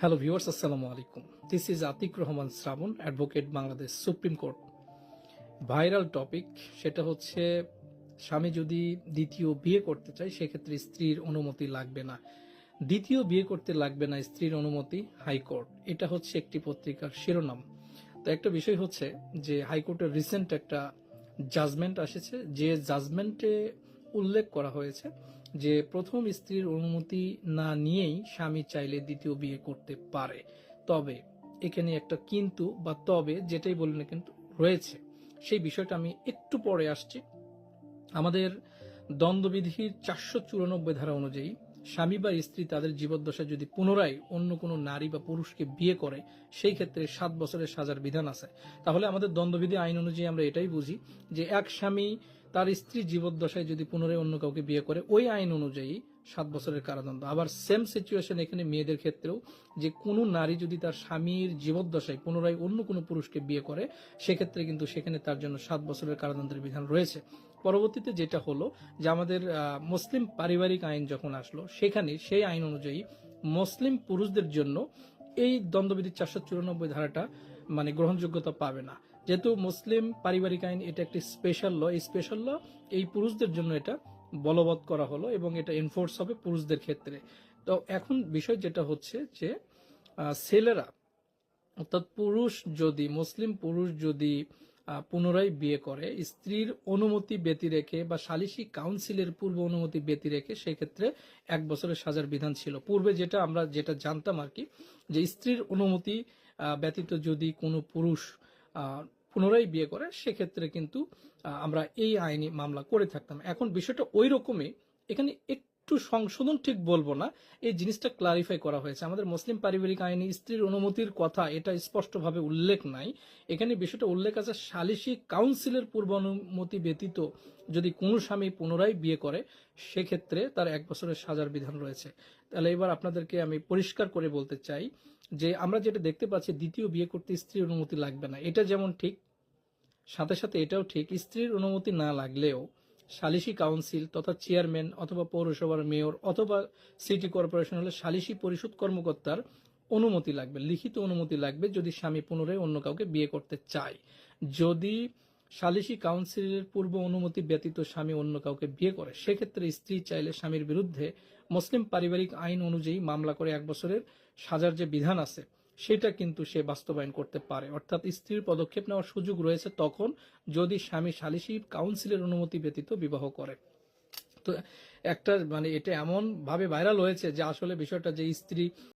Hello viewers, আসসালামু আলাইকুম। This is Atik Rahman Shrabon, advocate, Bangladesh supreme court. Viral topic, সেটা হচ্ছে স্বামী যদি দ্বিতীয় বিয়ে করতে চায় সেক্ষেত্রে স্ত্রীর অনুমতি লাগবে না। দ্বিতীয় বিয়ে করতে লাগবে না স্ত্রীর অনুমতি, হাইকোর্ট। এটা হচ্ছে একটি পত্রিকার শিরোনাম। তো একটা বিষয় হচ্ছে যে হাইকোর্টের রিসেন্ট একটা জাজমেন্ট এসেছে, যে জাজমেন্টে উল্লেখ করা হয়েছে যে প্রথম স্ত্রীর অনুমতি না নিয়েই স্বামী চাইলে দ্বিতীয় বিয়ে করতে পারে। তবে এখানে একটা কিন্তু বা তবে যেটাই বললেন কিন্তু রয়েছে, সেই বিষয়টা আমি একটু পরে আসছি। আমাদের দ্বন্দ্ববিধির 494 ধারা অনুযায়ী স্বামী বা স্ত্রী তাদের জীবদ্দশায় যদি পুনরায় অন্য কোনো নারী বা পুরুষকে বিয়ে করে, সেই ক্ষেত্রে 7 বছরের সাজার বিধান আছে। তাহলে আমাদের দ্বন্দ্ববিধি আইন অনুযায়ী আমরা এটাই বুঝি যে এক স্বামী তার স্ত্রী জীবদ্দশায় যদি পুনরায় অন্য কাউকে বিয়ে করে, ওই আইন অনুযায়ী 7 বছরের কারাদণ্ড। আবার সেম সিচুয়েশন এখানে মেয়েদের ক্ষেত্রেও, যে কোনো নারী যদি তার স্বামীর জীবদ্দশায় পুনরায় অন্য কোনো পুরুষকে বিয়ে করে, সেক্ষেত্রে কিন্তু সেখানে তার জন্য 7 বছরের কারাদণ্ডের বিধান রয়েছে। পরবর্তীতে যেটা হলো যে আমাদের মুসলিম পারিবারিক আইন যখন আসলো, সেখানে সেই আইন অনুযায়ী মুসলিম পুরুষদের জন্য এই দ্বন্দ্ববিধির 494 ধারাটা মানে গ্রহণযোগ্যতা পাবে না। যেহেতু মুসলিম পারিবারিক আইন এটা একটি স্পেশাল ল, এই স্পেশাল ল এই পুরুষদের জন্য এটা বলবৎ করা হলো এবং এটা এনফোর্স হবে পুরুষদের ক্ষেত্রে। তো এখন বিষয় যেটা হচ্ছে যে ছেলেরা, অর্থাৎ পুরুষ যদি, মুসলিম পুরুষ যদি পুনরায় বিয়ে করে স্ত্রীর অনুমতি ব্যতি রেখে বা সালিসি কাউন্সিলের পূর্ব অনুমতি ব্যতি রেখে, সেক্ষেত্রে 1 বছরের সাজার বিধান ছিল। পূর্বে আমরা যেটা জানতাম আর কি, যে স্ত্রীর অনুমতি ব্যতীত যদি কোনো পুরুষ পুনরায় বিয়ে করে, সেক্ষেত্রে কিন্তু আমরা এই আইনি মামলা করে থাকতাম। এখন বিষয়টা ওই রকমই, এখানে একটু সংশোধন ঠিক বলবো না, এই জিনিসটা ক্লারিফাই করা হয়েছে। আমাদের মুসলিম পারিবারিক আইনে স্ত্রীর অনুমতির কথা এটা স্পষ্টভাবে উল্লেখ নাই। এখানে বিষয়টা উল্লেখ আছে সালিসি কাউন্সিলের পূর্ব অনুমতি ব্যতীত যদি কোনো স্বামী পুনরায় বিয়ে করে, সেক্ষেত্রে তার 1 বছরের সাজার বিধান রয়েছে। তাহলে এবার আপনাদেরকে আমি পরিষ্কার করে বলতে চাই যে আমরা যেটা দেখতে পাচ্ছি, দ্বিতীয় বিয়ে করতে স্ত্রীর অনুমতি লাগবে না, এটা যেমন ঠিক, সাথে সাথে এটাও ঠিক স্ত্রীর অনুমতি না লাগলেও সালিসি কাউন্সিল তথা চেয়ারম্যান অথবা পৌরসভার মেয়র অথবা সিটি কর্পোরেশন হলে সালিসি পরিষদ কর্মকর্তার অনুমতি লাগবে, লিখিত অনুমতি লাগবে যদি স্বামী পুনরায় অন্য কাউকে বিয়ে করতে চায়। যদি সালিসি কাউন্সিলের পূর্ব অনুমতি ব্যতীত স্বামী অন্য কাউকে বিয়ে করে, সেক্ষেত্রে স্ত্রী চাইলে স্বামীর বিরুদ্ধে মুসলিম পারিবারিক আইন অনুযায়ী মামলা করে 1 বছরের সাজার যে বিধান আছে সেটা কিন্তু সে বাস্তবায়ন করতে পারে। অর্থাৎ স্ত্রীর পদক্ষেপ নেওয়ার সুযোগ রয়েছে তখন যদি স্বামী সালিসি কাউন্সিলের অনুমতি ব্যতীত বিবাহ করে। তো একটা মানে এটা এমন ভাবে ভাইরাল হয়েছে যে আসলে বিষয়টা যে স্ত্রী